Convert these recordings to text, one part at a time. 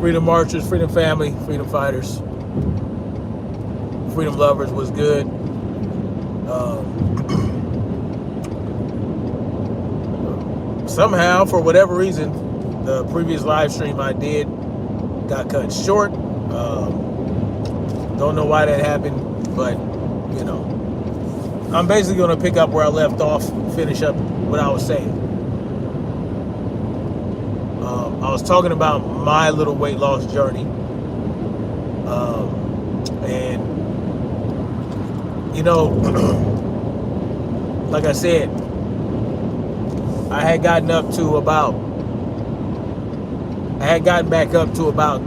Freedom marchers, freedom family, freedom fighters, freedom lovers was good. Somehow, for whatever reason, the previous live stream I did got cut short. Don't know why that happened, but you know, I'm basically going to pick up where I left off, finish up what I was saying. I was talking about my little weight loss journey, and you know, like I said, I had gotten back up to about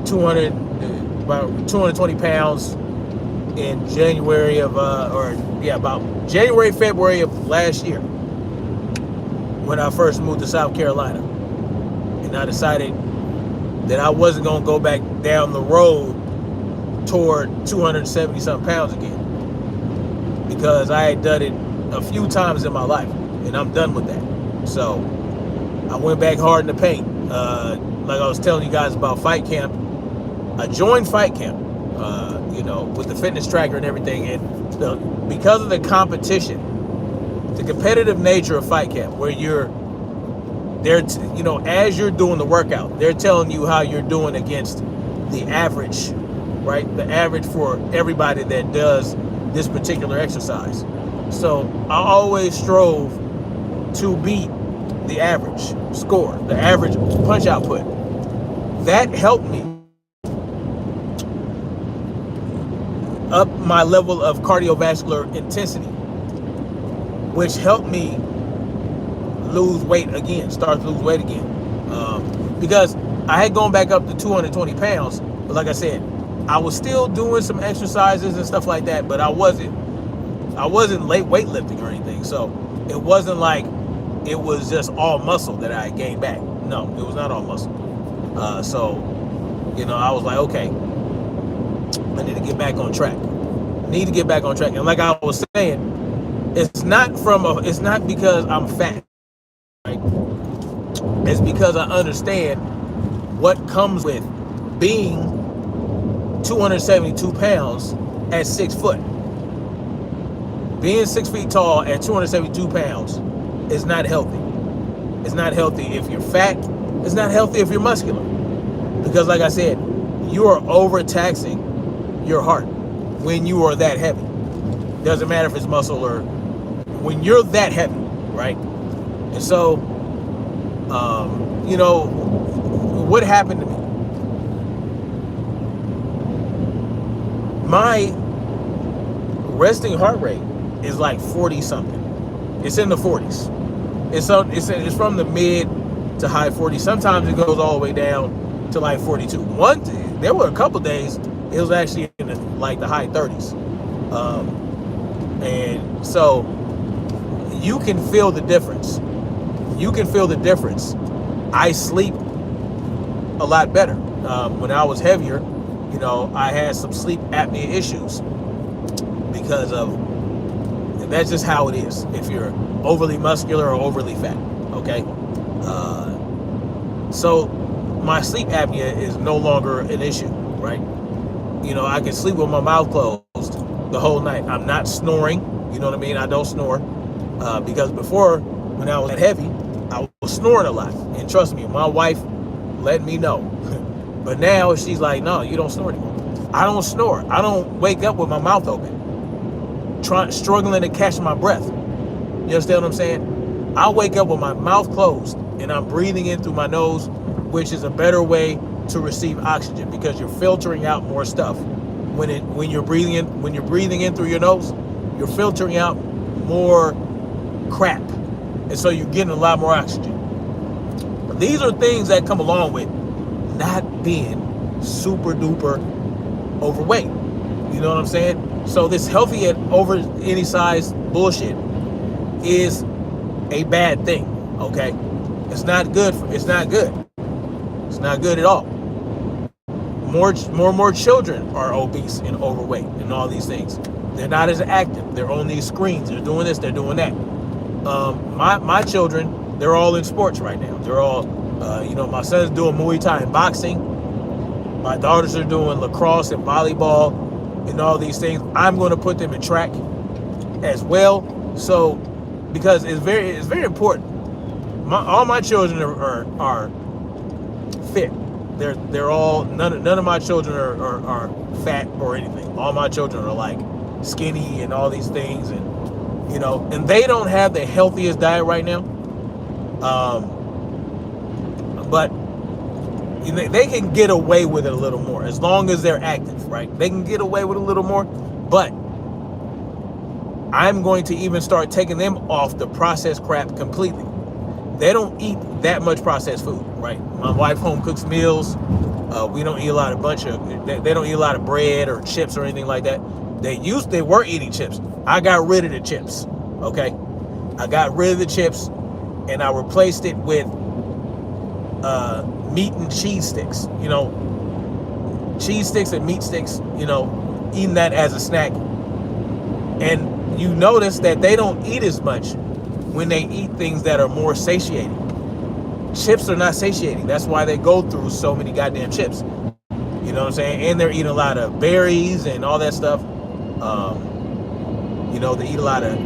220 pounds in January of about January, February of last year, when I first moved to South Carolina. And I decided that I wasn't going to go back down the road toward 270 something pounds again, because I had done it a few times in my life and I'm done with that. So I went back hard in the paint. Like I was telling you guys about Fight Camp, I joined Fight Camp, with the fitness tracker and everything. And because of the competition, the competitive nature of Fight Camp, where as you're doing the workout, they're telling you how you're doing against the average, right? The average for everybody that does this particular exercise. So I always strove to beat the average score, the average punch output. That helped me up my level of cardiovascular intensity, which helped me start to lose weight again. Because I had gone back up to 220 pounds, but like I said, I was still doing some exercises and stuff like that, but I wasn't late weightlifting or anything. So it wasn't like it was just all muscle that I gained back. No, it was not all muscle. So I was like, okay, I need to get back on track. And like I was saying, it's not because I'm fat, right? It's because I understand what comes with being 272 pounds at 6 foot. Being 6 feet tall at 272 pounds is not healthy. It's not healthy if you're fat. It's not healthy if you're muscular. Because like I said, you are overtaxing your heart when you are that heavy. Doesn't matter if it's muscle or when you're that heavy, right? And so, what happened to me? My resting heart rate is like 40 something. It's in the 40s. It's from the mid to high 40s. Sometimes it goes all the way down to like 42. There were a couple days it was actually in the high 30s. And so you can feel the difference. I sleep a lot better. When I was heavier, I had some sleep apnea issues because of, that's just how it is if you're overly muscular or overly fat, okay? So my sleep apnea is no longer an issue, right? I can sleep with my mouth closed the whole night. I'm not snoring, you know what I mean? I don't snore, because before, when I was heavy, I was snoring a lot. And trust me, my wife let me know. But now she's like, no, you don't snore anymore. I don't snore. I don't wake up with my mouth open, struggling to catch my breath. You understand what I'm saying? I wake up with my mouth closed and I'm breathing in through my nose, which is a better way to receive oxygen because you're filtering out more stuff. When you're breathing in through your nose, you're filtering out more crap. And so you're getting a lot more oxygen. But these are things that come along with not being super duper overweight. You know what I'm saying? So this healthy at over any size bullshit is a bad thing, okay? It's not good at all. More children are obese and overweight and all these things. They're not as active. They're on these screens. They're doing this, they're doing that. My children, they're all in sports right now. They're all You know, my son's doing Muay Thai and boxing. My daughters are doing lacrosse and volleyball and all these things. I'm going to put them in track as well. So, because it's very important. All my children are fit. They're all none of my children are fat or anything. All my children are like skinny and all these things, and you know, and they don't have the healthiest diet right now. But they can get away with it a little more as long as they're active, right? They can get away with a little more, but I'm going to even start taking them off the processed crap completely. They don't eat that much processed food, right? My wife home cooks meals. We don't eat a lot of they don't eat a lot of bread or chips or anything like that. They were eating chips. I got rid of the chips, okay? I got rid of the chips and I replaced it with meat and cheese sticks, you know, cheese sticks and meat sticks, you know, eating that as a snack. And you notice that they don't eat as much when they eat things that are more satiating. Chips are not satiating. That's why they go through so many goddamn chips. You know what I'm saying? And they're eating a lot of berries and all that stuff. You know, they eat a lot of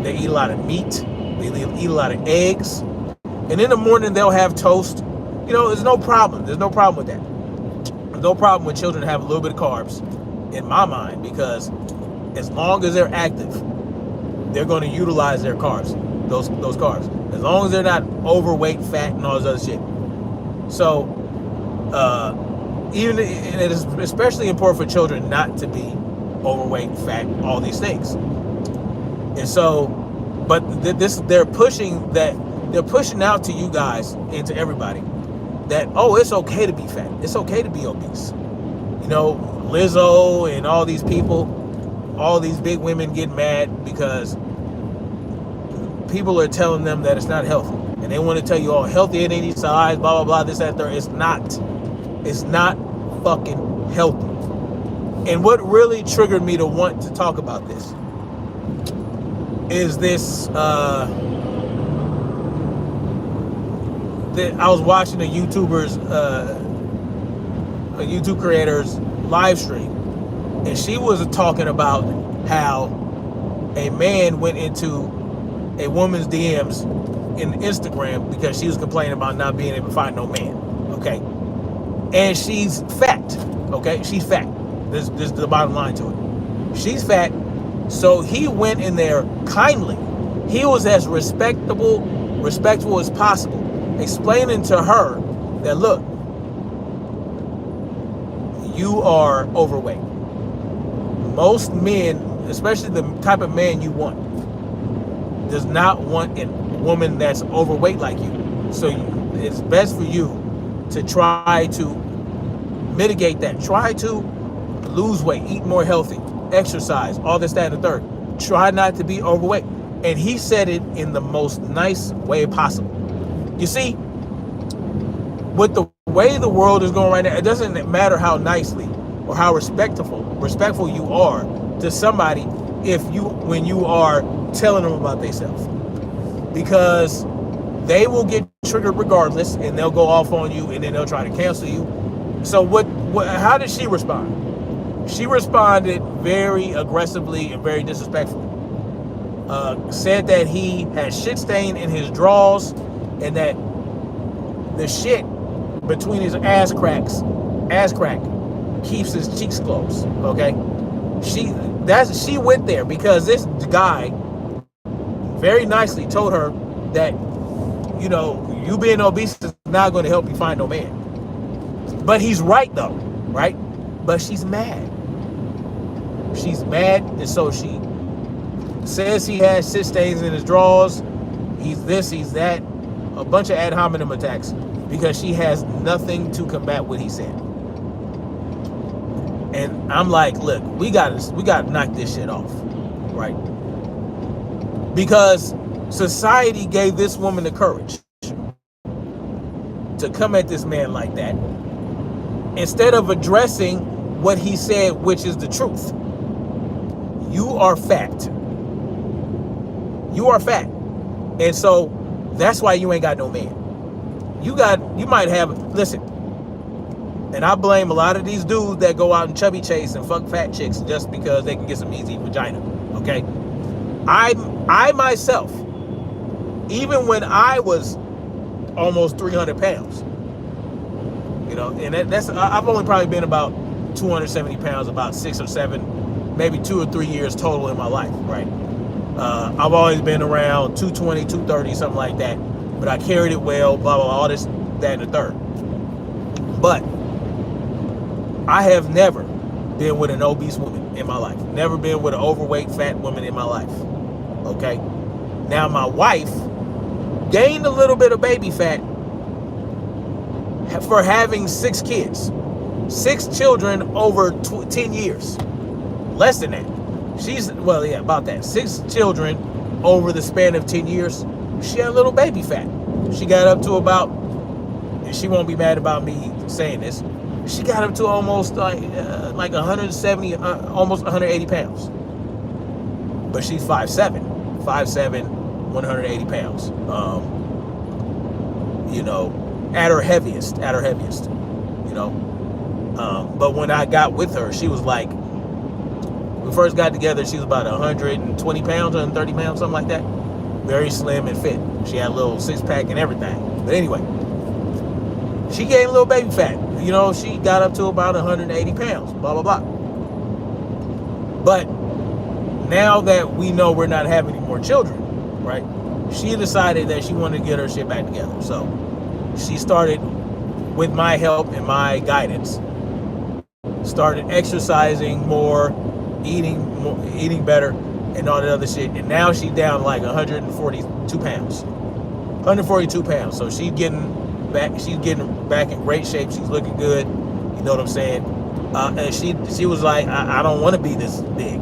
meat. They eat a lot of eggs. And in the morning they'll have toast. You know, there's no problem. There's no problem with that. There's no problem with children having a little bit of carbs, in my mind, because as long as they're active, they're going to utilize their carbs, those carbs. As long as they're not overweight, fat, and all this other shit. So, and it is especially important for children not to be overweight, fat, all these things. And so, but they're pushing out to you guys and to everybody that, oh, it's okay to be fat. It's okay to be obese. You know, Lizzo and all these people, all these big women get mad because people are telling them that it's not healthy. And they want to tell you, oh, healthy at any size, blah, blah, blah, this, that, third. It's not fucking healthy. And what really triggered me to want to talk about this is this, that I was watching a YouTube creator's live stream, and she was talking about how a man went into a woman's DMs in Instagram because she was complaining about not being able to find no man, okay? And she's fat, okay? She's fat. This is the bottom line to it. She's fat, so he went in there kindly. He was as respectful as possible, explaining to her that, look, you are overweight. Most men, especially the type of man you want, does not want a woman that's overweight like you. So it's best for you to try to mitigate that. Try to lose weight, eat more healthy, exercise, all this, that, and the third. Try not to be overweight. And he said it in the most nice way possible. You see, with the way the world is going right now, it doesn't matter how nicely or how respectful you are to somebody when you are telling them about themselves, because they will get triggered regardless, and they'll go off on you, and then they'll try to cancel you. So how did she respond? She responded very aggressively and very disrespectfully. Said that he had shit stain in his drawers, and that the shit between his ass crack keeps his cheeks closed. Okay, she went there because this guy very nicely told her that, you know, you being obese is not going to help you find no man. But he's right though, right? But she's mad. She's mad, and so she says he has shit stains in his drawers. He's this, he's that. A bunch of ad hominem attacks because she has nothing to combat what he said. And I'm like, look, we gotta knock this shit off, right? Because society gave this woman the courage to come at this man like that, instead of addressing what he said, which is the truth. You are fat. You are fat. And so that's why you ain't got no man. You might have, listen, and I blame a lot of these dudes that go out and chubby chase and fuck fat chicks just because they can get some easy vagina, okay? I myself, even when I was almost 300 pounds, you know, and I've only probably been about 270 pounds, about 6 or 7, maybe 2 or 3 years total in my life, right? I've always been around 220, 230, something like that, but I carried it well, blah, blah, blah, all this, that, and the third. But I have never been with an obese woman in my life. Never been with an overweight, fat woman in my life, okay? Now, my wife gained a little bit of baby fat for having 6 kids. 6 children over 10 years. Less than that. About that. 6 children over the span of 10 years. She had a little baby fat. She got up to about, and she won't be mad about me saying this, she got up to almost like 170, almost 180 pounds. But she's 5'7", 180 pounds. You know, at her heaviest, you know. But when I got with her, she was like, when we first got together, she was about 120 pounds, 130 pounds, something like that. Very slim and fit. She had a little 6-pack and everything. But anyway, she gained a little baby fat. You know, she got up to about 180 pounds, blah, blah, blah. But now that we know we're not having any more children, right, she decided that she wanted to get her shit back together. So she started, with my help and my guidance, started exercising more, eating better, and all that other shit. And now she's down like 142 pounds. 142 pounds. So she's getting back in great shape. She's looking good. You know what I'm saying? And she was like, I don't want to be this big.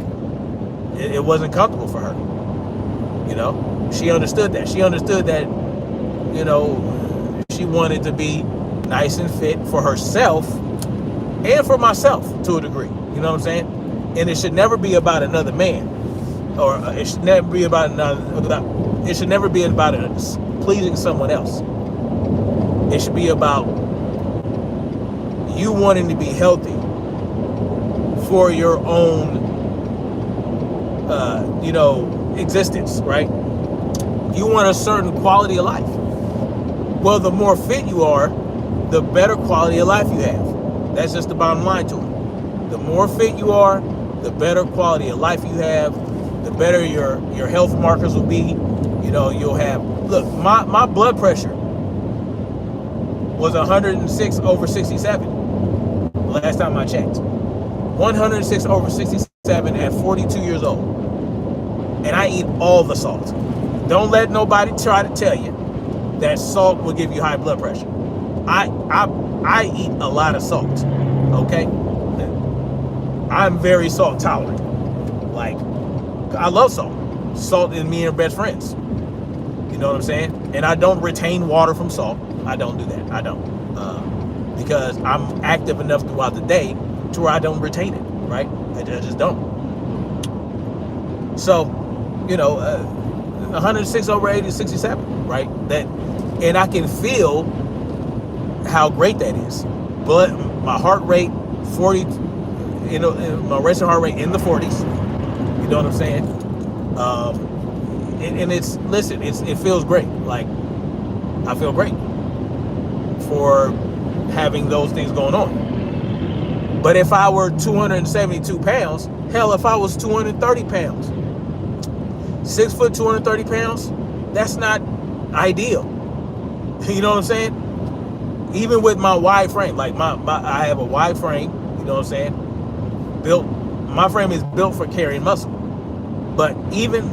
It wasn't comfortable for her. You know? She understood that. She understood that, you know, she wanted to be nice and fit for herself and for myself to a degree. You know what I'm saying? And it should never be about another man, or it should never be about pleasing someone else. It should be about you wanting to be healthy for your own, you know, existence, right? You want a certain quality of life. Well, the more fit you are, the better quality of life you have. That's just the bottom line to it. The more fit you are, the better quality of life you have, the better your health markers will be. You know, you'll have, look, my blood pressure was 106 over 67 last time I checked. 106 over 67 at 42 years old. And I eat all the salt. Don't let nobody try to tell you that salt will give you high blood pressure. I eat a lot of salt, okay? I'm very salt tolerant. Like, I love salt. Salt and me are best friends. You know what I'm saying? And I don't retain water from salt. I don't do that. I don't. Because I'm active enough throughout the day to where I don't retain it, right? I just don't. So, you know, 106 over 80 is 67, right? And I can feel how great that is. But my heart rate, 40, you know, my resting heart rate in the 40s. You know what I'm saying? And it's, listen, it feels great. Like, I feel great for having those things going on. But if I were 272 pounds, hell, if I was 230 pounds, 6 foot, 230 pounds, that's not ideal. You know what I'm saying? Even with my wide frame, like I have a wide frame, you know what I'm saying? My frame is built for carrying muscle. But even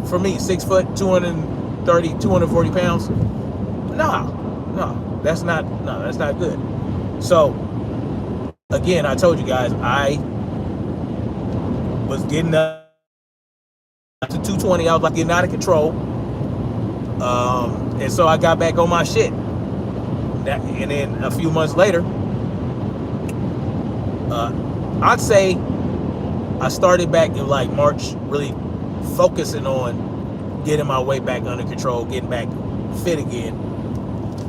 for me, 6 foot, 230, 240 pounds, no, that's not good. So, again, I told you guys, I was getting up to 220. I was like getting out of control. And so I got back on my shit. And then a few months later, I'd say I started back in like March, really focusing on getting my weight back under control, getting back fit again.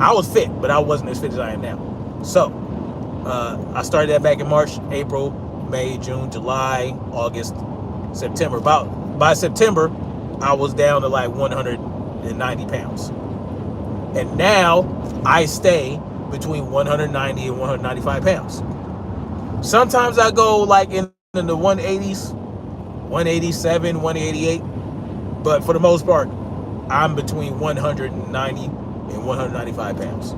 I was fit, but I wasn't as fit as I am now. So I started that back in March, April, May, June, July, August, September. By September, I was down to like 190 pounds. And now I stay between 190 and 195 pounds. Sometimes I go like in the 180s, 187, 188. But for the most part, I'm between 190 and 195 pounds.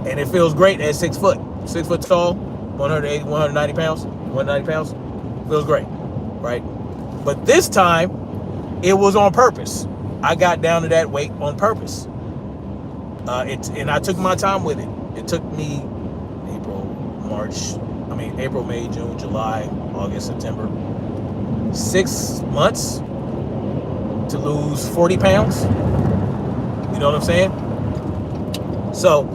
And it feels great at 6 foot. 6 foot tall, 180, 190 pounds, 190 pounds. Feels great, right? But this time, it was on purpose. I got down to that weight on purpose. And I took my time with it. It took me April, May, June, July, August, September, 6 months to lose 40 pounds. You know what I'm saying? So,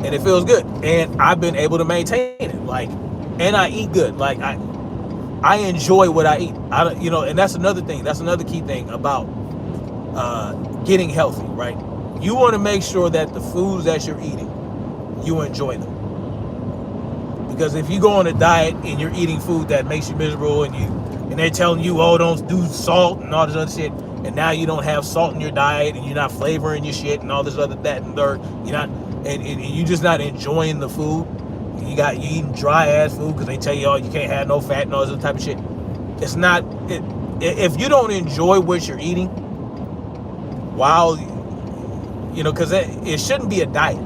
and it feels good. And I've been able to maintain it. And I eat good. I enjoy what I eat. And that's another thing. That's another key thing about getting healthy, right? You want to make sure that the foods that you're eating, you enjoy them. Because if you go on a diet and you're eating food that makes you miserable and they're telling you, oh, don't do salt and all this other shit, and now you don't have salt in your diet and you're not flavoring your shit and all this other that and third, you're not, and you're just not enjoying the food. You eating dry ass food because they tell you, oh, you can't have no fat and all this other type of shit. It's not. If you don't enjoy what you're eating, while because it shouldn't be a diet,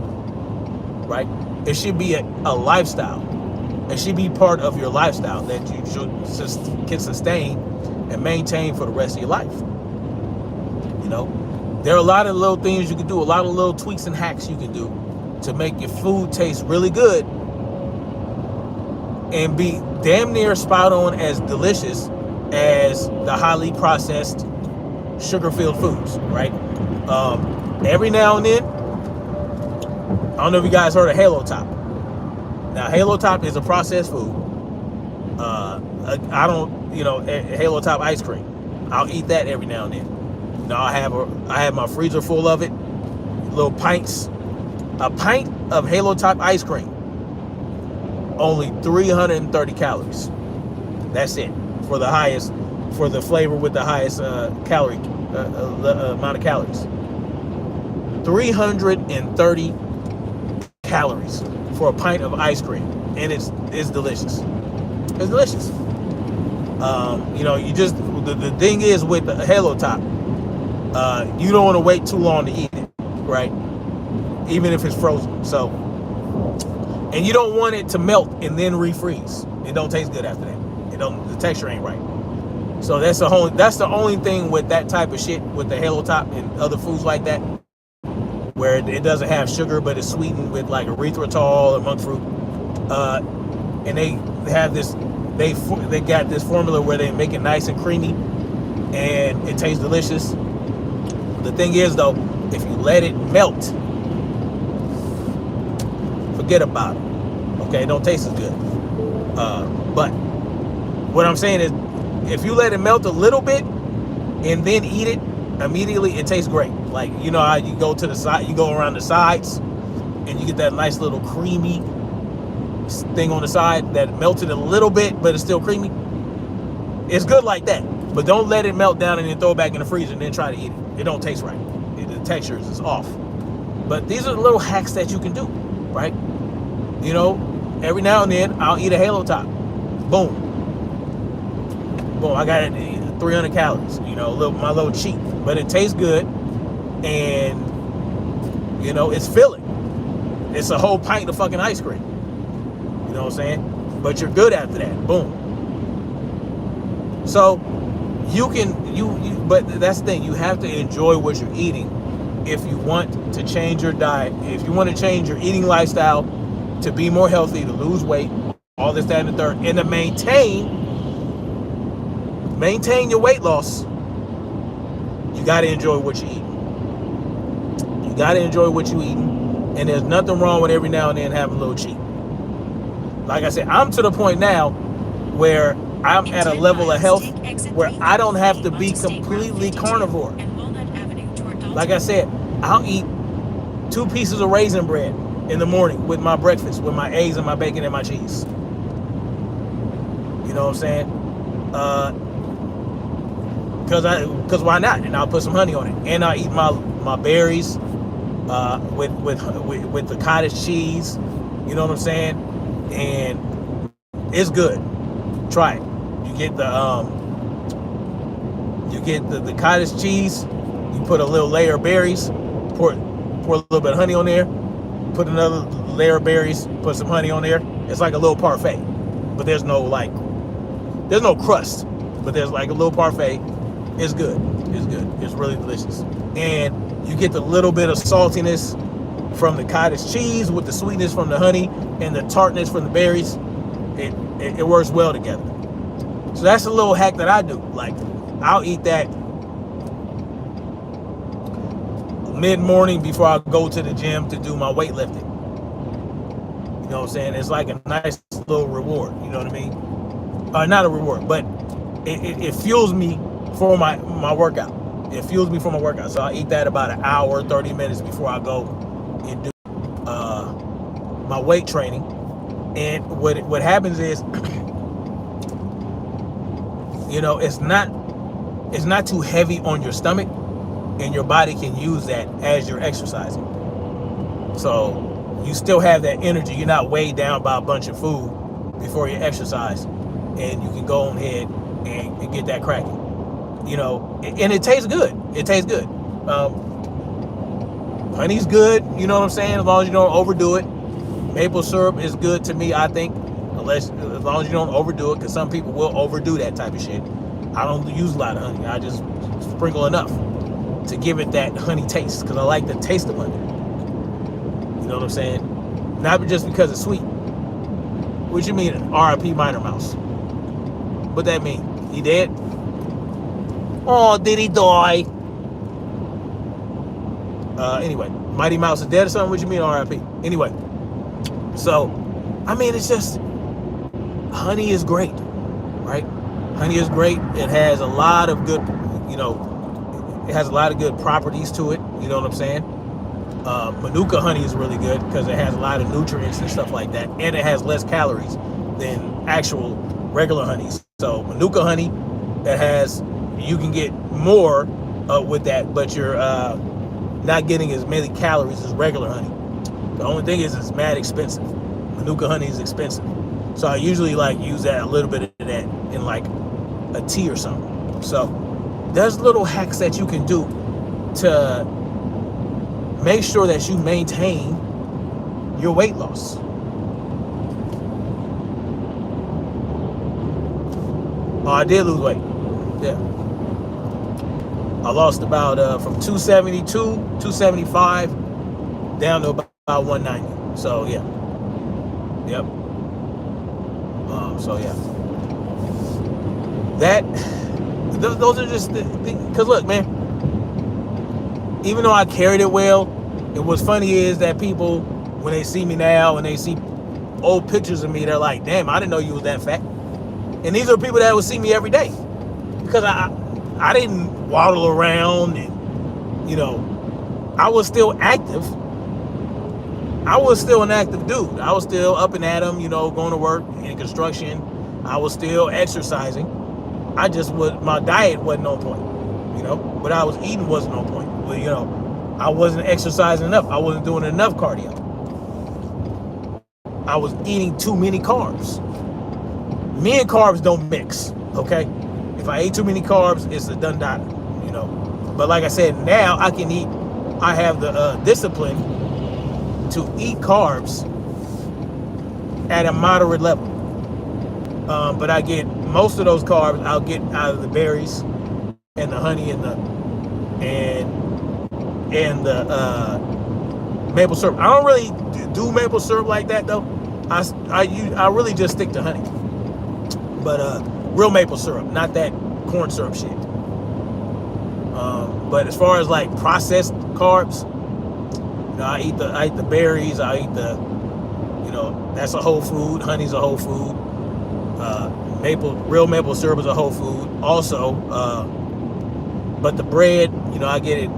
right? It should be a lifestyle. It should be part of your lifestyle that you can sustain and maintain for the rest of your life. There are a lot of little things you can do, a lot of little tweaks and hacks you can do to make your food taste really good and be damn near spot on as delicious as the highly processed sugar-filled foods, right? Every now and then, I don't know if you guys heard of Halo Top. Now, Halo Top is a processed food. Halo Top ice cream. I'll eat that every now and then. I have my freezer full of it, little pints. A pint of Halo Top ice cream, only 330 calories. That's it for the flavor with the highest calorie amount of calories. 330 calories for a pint of ice cream, and it's delicious. It's delicious. The thing is with the Halo Top, you don't want to wait too long to eat it, right? Even if it's frozen. So, and you don't want it to melt and then refreeze. It don't taste good after that. The texture ain't right. So that's the only thing with that type of shit with the Halo Top and other foods like that, where it doesn't have sugar but it's sweetened with like erythritol or monk fruit. And they have this, they got this formula where they make it nice and creamy and it tastes delicious. The thing is though, if you let it melt, forget about it. Okay, it don't taste as good. But what I'm saying is, if you let it melt a little bit and then eat it immediately, it tastes great. Like, how you go to the side, you go around the sides and you get that nice little creamy thing on the side that melted a little bit, but it's still creamy. It's good like that. But don't let it melt down and then throw it back in the freezer and then try to eat it. It don't taste right. The texture is off. But these are the little hacks that you can do, right? Every now and then I'll eat a Halo Top. Boom. I got it 300 calories, my little cheat, but it tastes good, and it's filling. It's a whole pint of fucking ice cream. You know what I'm saying? But you're good after that. Boom. So but that's the thing. You have to enjoy what you're eating if you want to change your diet. If you want to change your eating lifestyle to be more healthy, to lose weight, all this, that, and the third, and to maintain your weight loss, you got to enjoy what you're eating. You got to enjoy what you're eating, and there's nothing wrong with every now and then having a little cheat. Like I said, I'm to the point now where I'm at a level of health where I don't have to be completely carnivore. Like I said, I'll eat 2 pieces of raisin bread in the morning with my breakfast, with my eggs and my bacon and my cheese. You know what I'm saying? Because why not? And I'll put some honey on it, and I'll eat my berries with the cottage cheese. You know what I'm saying? And it's good. Try it. You get the cottage cheese. You put a little layer of berries. Pour a little bit of honey on there. Put another layer of berries. Put some honey on there. It's like a little parfait, but there's no crust. But there's like a little parfait. It's good. It's good. It's really delicious. And you get the little bit of saltiness from the cottage cheese with the sweetness from the honey and the tartness from the berries. It works well together. So that's a little hack that I do. Like, I'll eat that mid-morning before I go to the gym to do my weightlifting. You know what I'm saying? It's like a nice little reward. You know what I mean? Not a reward, but it fuels me for my workout. It fuels me for my workout. So I eat that about an hour, 30 minutes before I go and do my weight training. And what happens is, you know, it's not too heavy on your stomach, and your body can use that as you're exercising. So you still have that energy. You're not weighed down by a bunch of food before you exercise, and you can go ahead and get that cracking. You know, and it tastes good. It tastes good. Honey's good, you know what I'm saying, as long as you don't overdo it. Maple syrup is good to me, I think, as long as you don't overdo it, because some people will overdo that type of shit. I don't use a lot of honey. I just sprinkle enough to give it that honey taste, because I like the taste of honey. You know what I'm saying? Not just because it's sweet. What you mean, R.I.P. Minor Mouse? What that mean? He dead? Oh, did he die? Anyway, Mighty Mouse is dead or something? What you mean, R.I.P.? Anyway, so, I mean, it's just, honey is great, right? Honey is great. It has a lot of good, you know, it has a lot of good properties to it. You know what I'm saying? Manuka honey is really good because it has a lot of nutrients and stuff like that, and it has less calories than actual regular honeys. So Manuka honey, you can get more with that, but you're not getting as many calories as regular honey. The only thing is it's mad expensive. Manuka honey is expensive. So I usually use that, a little bit of that in like a tea or something. So there's little hacks that you can do to make sure that you maintain your weight loss. Oh, I did lose weight. Yeah. I lost about from 272, 275 down to about 190. So yeah. Yep. So yeah. Those are just because look, man, even though I carried it well, what's funny is that people, when they see me now and they see old pictures of me, they're like, damn, I didn't know you was that fat. And these are people that would see me every day, because I didn't waddle around, and you know, I was still active. I was still an active dude. I was still up and at 'em, you know, going to work in construction. I was still exercising. My diet wasn't on point, you know. What I was eating wasn't on point. Well, you know, I wasn't exercising enough. I wasn't doing enough cardio. I was eating too many carbs. Me and carbs don't mix, okay? If I ate too many carbs, it's a done data, you know. But like I said, now I have the discipline to eat carbs at a moderate level. But I get most of those carbs, I'll get out of the berries and the honey and the maple syrup. I don't really do maple syrup like that though. I really just stick to honey. But real maple syrup, not that corn syrup shit. But as far as like processed carbs, you know, I eat the berries. I eat the, you know, that's a whole food. Honey's a whole food. Real maple syrup is a whole food also. But the bread, you know, I get it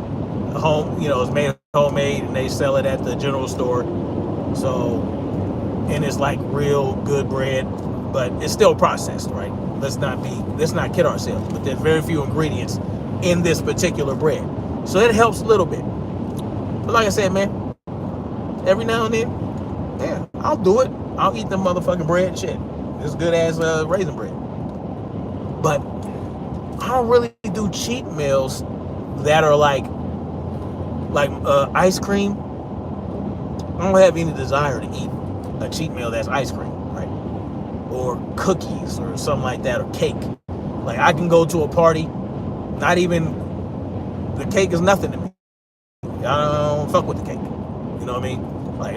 home. You know, it's made homemade and they sell it at the general store. So, and it's like real good bread, but it's still processed, right? Let's not kid ourselves. But there's very few ingredients in this particular bread, so it helps a little bit. But like I said, man, every now and then, yeah, I'll do it. I'll eat the motherfucking bread. Shit, it's good as raisin bread. But I don't really do cheat meals that are like ice cream. I don't have any desire to eat a cheat meal that's ice cream, right? Or cookies or something like that, or cake. Like I can go to a party, not even, the cake is nothing to me. I don't fuck with the cake. You know what I mean? Like,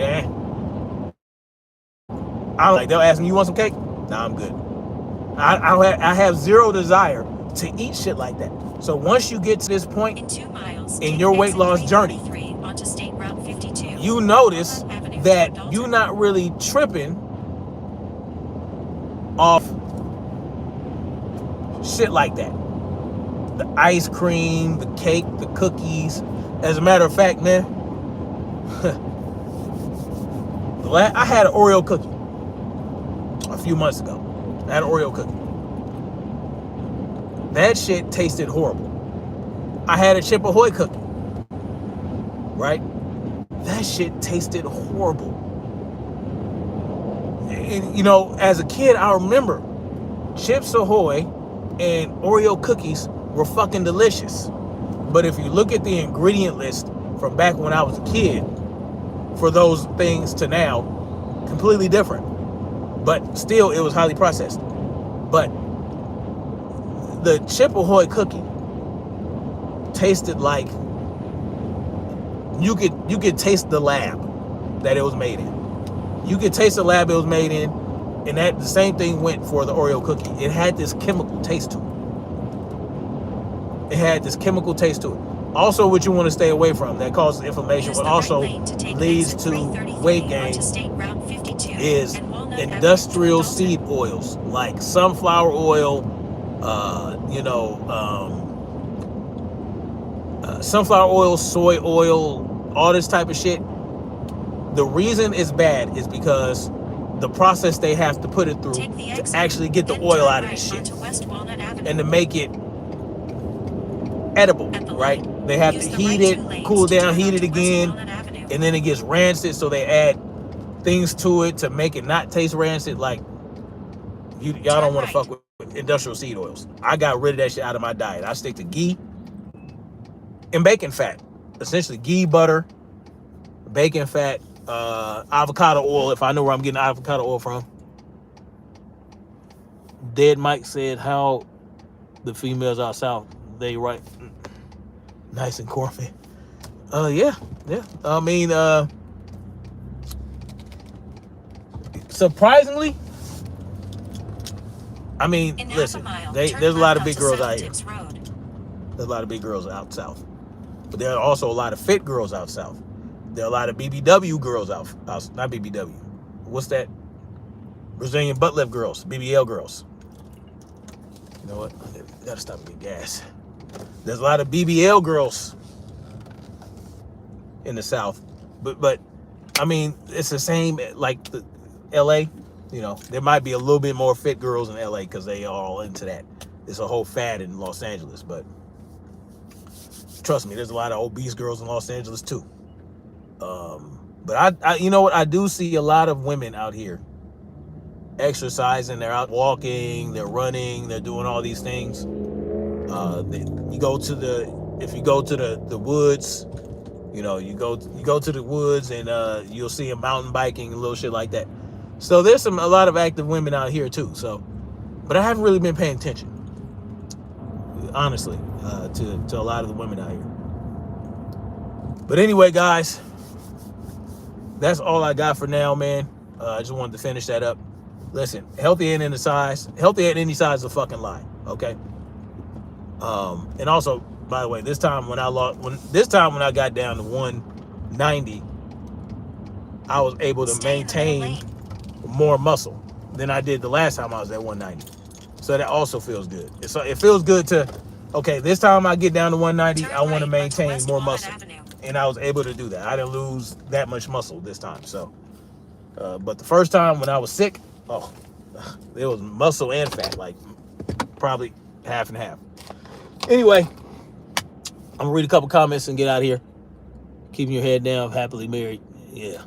I like, they'll ask me, you want some cake? Nah, I'm good. I have zero desire to eat shit like that. So once you get to this point in 2 miles, in your weight loss journey, onto State Route 52, you notice that you're not really tripping off shit like that. The ice cream, the cake, the cookies. As a matter of fact, man, I had an Oreo cookie a few months ago. I had an Oreo cookie. That shit tasted horrible. I had a Chip Ahoy cookie, right? That shit tasted horrible. And, you know, as a kid, I remember Chips Ahoy and Oreo cookies were fucking delicious. But if you look at the ingredient list from back when I was a kid, for those things to now, completely different. But still, it was highly processed. But the Chip Ahoy cookie tasted like you could taste the lab that it was made in. You could taste the lab it was made in, and that the same thing went for the Oreo cookie. It had this chemical taste to it. It had this chemical taste to it. Also, what you want to stay away from that causes inflammation, but also leads to weight gain, is industrial seed oils like sunflower oil, sunflower oil, soy oil, all this type of shit. The reason it's bad is because the process they have to put it through to actually get the oil out of this shit and to make it edible, right? They have to heat it, cool it down, heat it again, and then it gets rancid, so they add things to it to make it not taste rancid. Like, y'all don't want to fuck with industrial seed oils. I got rid of that shit out of my diet. I stick to ghee and bacon fat. Essentially ghee, butter, bacon fat, avocado oil, if I know where I'm getting avocado oil from. Dead Mike said how the females out south, they right nice and corny. Yeah. I mean, surprisingly, I mean, listen, there's a lot of big girls out here. There's a lot of big girls out south. But there are also a lot of fit girls out south. There are a lot of BBW girls out not BBW. What's that? Brazilian butt lift girls, BBL girls. You know what? I gotta stop and get gas. There's a lot of BBL girls in the South, but I mean, it's the same like the LA. You know, there might be a little bit more fit girls in LA because they are all into that. It's a whole fad in Los Angeles, but trust me, there's a lot of obese girls in Los Angeles too. But I you know what? I do see a lot of women out here exercising. They're out walking, they're running, they're doing all these things. If you go to the woods, you know, you go to the woods and you'll see them mountain biking and little shit like that. So there's a lot of active women out here too. So, but I haven't really been paying attention, honestly, to a lot of the women out here. But anyway, guys, that's all I got for now, man. I just wanted to finish that up. Listen, healthy at any size is a fucking lie. Okay. And also, by the way, this time when I got down to 190, I was able to maintain more muscle than I did the last time I was at 190. So that also feels good. So it feels good to, okay, this time I get down to 190, I want to maintain more muscle. and I was able to do that. I didn't lose that much muscle this time. So, but the first time when I was sick, oh, there was muscle and fat, like probably half and half. Anyway, I'm gonna read a couple comments and get out of here. Keeping your head down, happily married. Yeah.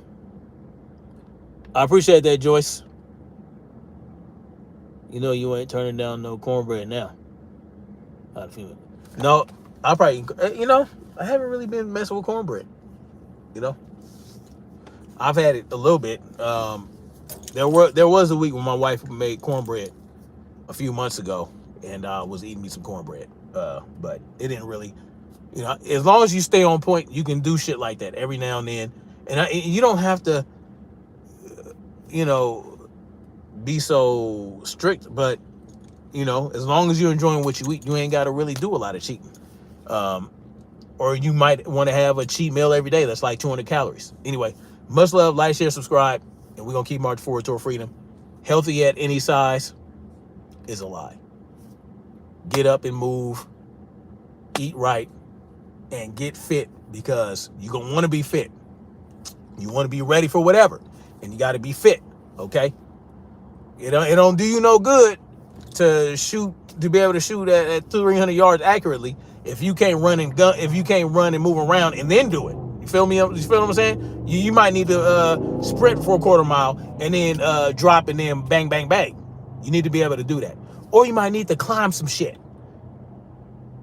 I appreciate that, Joyce. You know you ain't turning down no cornbread now. No, I probably, I haven't really been messing with cornbread. I've had it a little bit. There was a week when my wife made cornbread a few months ago, and I was eating me some cornbread. But it didn't really, as long as you stay on point, you can do shit like that every now and then. And you don't have to, be so strict, but as long as you're enjoying what you eat, you ain't got to really do a lot of cheating. Or you might want to have a cheat meal every day that's like 200 calories. Anyway, much love, like, share, subscribe, and we're gonna keep marching forward toward freedom. Healthy at any size is a lie. Get up and move, eat right, and get fit, because you're gonna want to be fit. You want to be ready for whatever, and you got to be fit. Okay. It don't do you no good to be able to shoot at 300 yards accurately if you can't run and move around and then do it. You feel me? You feel what I'm saying? You might need to sprint for a quarter mile and then drop and then bang, bang, bang. You need to be able to do that. Or you might need to climb some shit.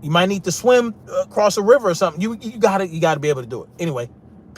You might need to swim across a river or something. You gotta be able to do it. Anyway,